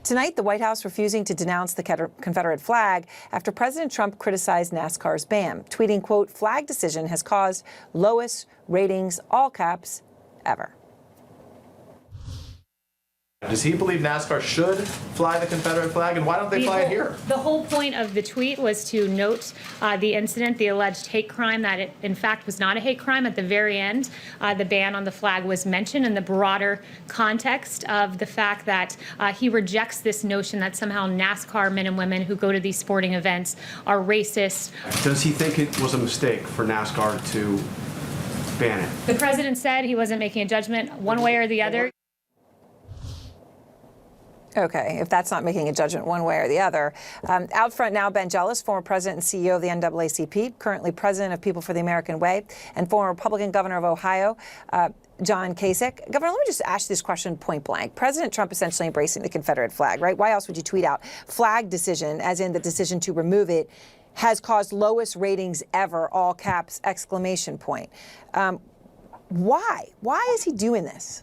Tonight, the White House refusing to denounce the Confederate flag after President Trump criticized NASCAR's ban, tweeting, quote, "Flag decision has caused lowest ratings, all caps, ever." Does he believe NASCAR should fly the Confederate flag, and why don't they fly it here? The whole point of the tweet was to note the incident, the alleged hate crime, that it in fact was not a hate crime. At the very end, the ban on the flag was mentioned in the broader context of the fact that he rejects this notion that somehow NASCAR men and women who go to these sporting events are racist. Does he think it was a mistake for NASCAR to ban it? The president said he wasn't making a judgment one way or the other. Okay, if that's not making a judgment one way or the other. Out front now, Ben Jealous, former president and CEO of the NAACP, currently president of People for the American Way, and former Republican governor of Ohio, John Kasich. Governor, let me just ask this question point blank. President Trump essentially embracing the Confederate flag, right? Why else would you tweet out flag decision, as in the decision to remove it, has caused lowest ratings ever, all caps, exclamation point. Why? Why is he doing this?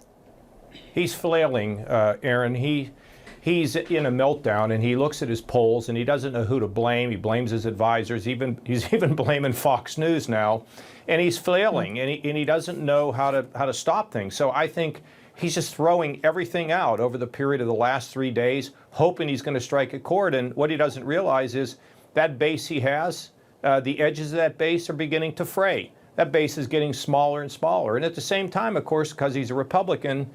He's flailing, Aaron. He's in a meltdown, and he looks at his polls, and he doesn't know who to blame. He blames his advisors. He's even blaming Fox News now, and he's flailing, and he doesn't know how to stop things. So I think he's just throwing everything out over the period of the last 3 days, hoping he's going to strike a chord. And what he doesn't realize is that base he has, the edges of that base are beginning to fray. That base is getting smaller and smaller. And at the same time, of course, because he's a Republican,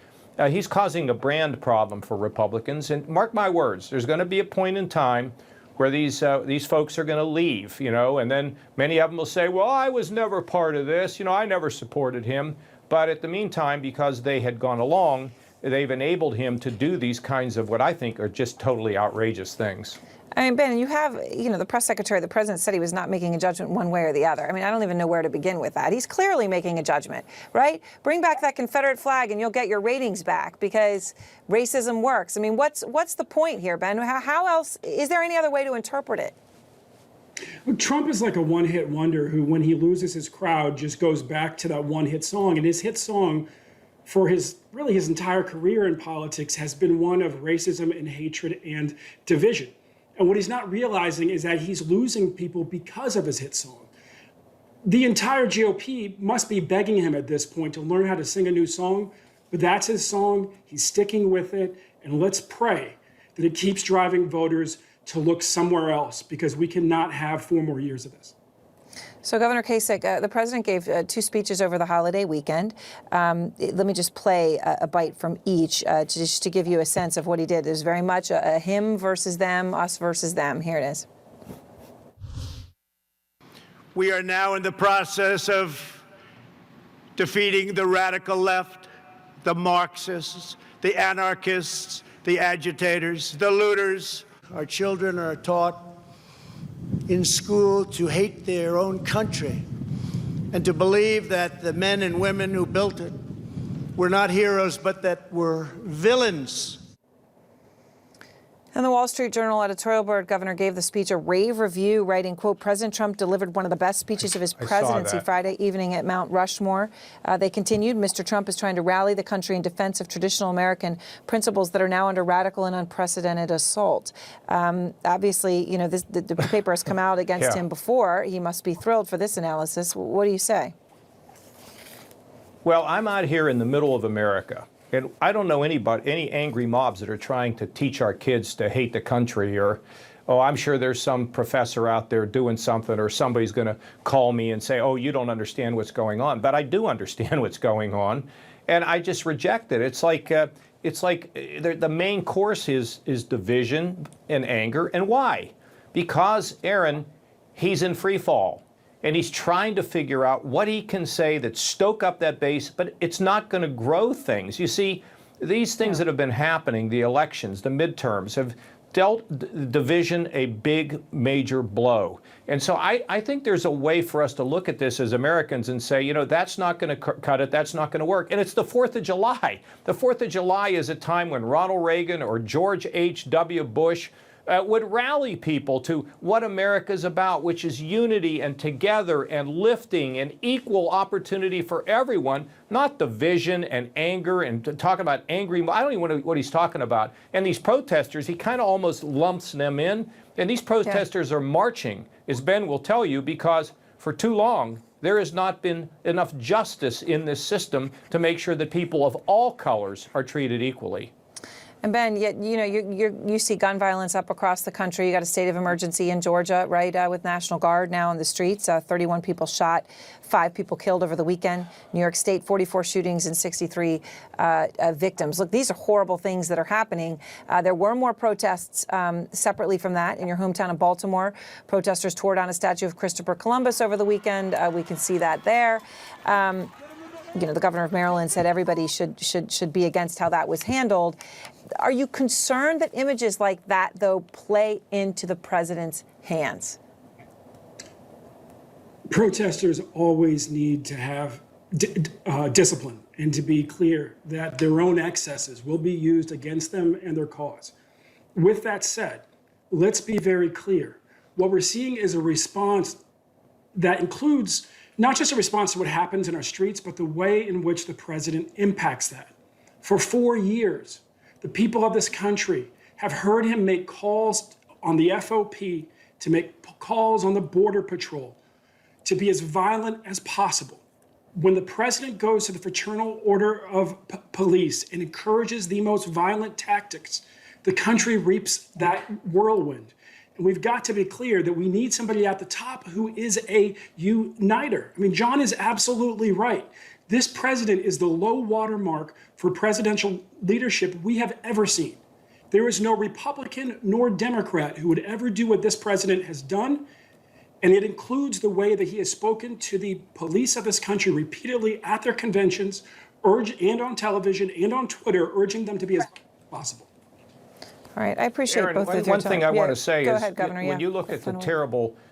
he's causing a brand problem for Republicans. And mark my words, there's going to be a point in time where these folks are going to leave, and then many of them will say, well, I was never part of this. I never supported him. But at the meantime, because they had gone along, they've enabled him to do these kinds of what I think are just totally outrageous things. I mean, Ben, you have, the press secretary, the president said he was not making a judgment one way or the other. I mean, I don't even know where to begin with that. He's clearly making a judgment, right? Bring back that Confederate flag and you'll get your ratings back because racism works. I mean, what's the point here, Ben? How else, is there any other way to interpret it? Well, Trump is like a one-hit wonder who, when he loses his crowd, just goes back to that one-hit song. And his hit song for his entire career in politics has been one of racism and hatred and division. And what he's not realizing is that he's losing people because of his hit song. The entire GOP must be begging him at this point to learn how to sing a new song, but that's his song. He's sticking with it. And let's pray that it keeps driving voters to look somewhere else, because we cannot have 4 more years of this. So, Governor Kasich, the president gave 2 speeches over the holiday weekend. Let me just play a bite from each, just to give you a sense of what he did. There's very much a him versus them, us versus them. Here it is. We are now in the process of defeating the radical left, the Marxists, the anarchists, the agitators, the looters. Our children are taught in school to hate their own country and to believe that the men and women who built it were not heroes, but that were villains. And the Wall Street Journal editorial board, Governor gave the speech a rave review, writing, quote, President Trump delivered one of the best speeches of his presidency Friday evening at Mount Rushmore. They continued, Mr. Trump is trying to rally the country in defense of traditional American principles that are now under radical and unprecedented assault. Obviously, the paper has come out against him before. He must be thrilled for this analysis. What do you say? Well, I'm out here in the middle of America. And I don't know any angry mobs that are trying to teach our kids to hate the country, or, oh, I'm sure there's some professor out there doing something, or somebody's going to call me and say, oh, you don't understand what's going on. But I do understand what's going on, and I just reject it. It's like the main course is division and anger. And why? Because, Aaron, he's in free fall. And he's trying to figure out what he can say that stoke up that base, but it's not going to grow things. You see, these things that have been happening, the elections, the midterms, have dealt division a big, major blow. And so I think there's a way for us to look at this as Americans and say, that's not going to cut it, that's not going to work. And it's the 4th of July. The 4th of July is a time when Ronald Reagan or George H.W. Bush would rally people to what America's about, which is unity and together and lifting and equal opportunity for everyone, not division and anger and talking about angry. I don't even know what he's talking about. And these protesters, he kind of almost lumps them in. And these protesters are marching, as Ben will tell you, because for too long, there has not been enough justice in this system to make sure that people of all colors are treated equally. And Ben, yet you see gun violence up across the country. You got a state of emergency in Georgia, right, with National Guard now on the streets. 31 people shot, 5 people killed over the weekend. New York State, 44 shootings and 63 victims. Look, these are horrible things that are happening. There were more protests separately from that in your hometown of Baltimore. Protesters tore down a statue of Christopher Columbus over the weekend. We can see that there. The governor of Maryland said everybody should be against how that was handled. Are you concerned that images like that, though, play into the president's hands? Protesters always need to have discipline and to be clear that their own excesses will be used against them and their cause. With that said, let's be very clear. What we're seeing is a response that includes not just a response to what happens in our streets, but the way in which the president impacts that. For 4 years, the people of this country have heard him make calls on the FOP, to make calls on the Border Patrol, to be as violent as possible. When the president goes to the Fraternal Order of Police and encourages the most violent tactics, the country reaps that whirlwind. And we've got to be clear that we need somebody at the top who is a uniter. I mean, John is absolutely right. This president is the low watermark for presidential leadership we have ever seen. There is no Republican nor Democrat who would ever do what this president has done. And it includes the way that he has spoken to the police of this country repeatedly at their conventions, and on television and on Twitter, urging them to be as possible. All right, I appreciate Aaron, both of you. one thing I want to say go is ahead, Governor. when you look at the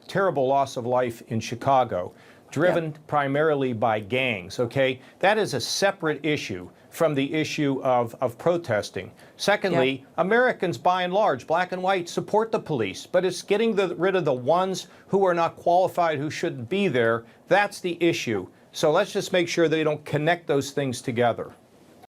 terrible loss of life in Chicago, driven primarily by gangs, okay, that is a separate issue from the issue of protesting. Secondly, Americans, by and large, black and white, support the police, but it's getting rid of the ones who are not qualified, who shouldn't be there. That's the issue. So let's just make sure they don't connect those things together.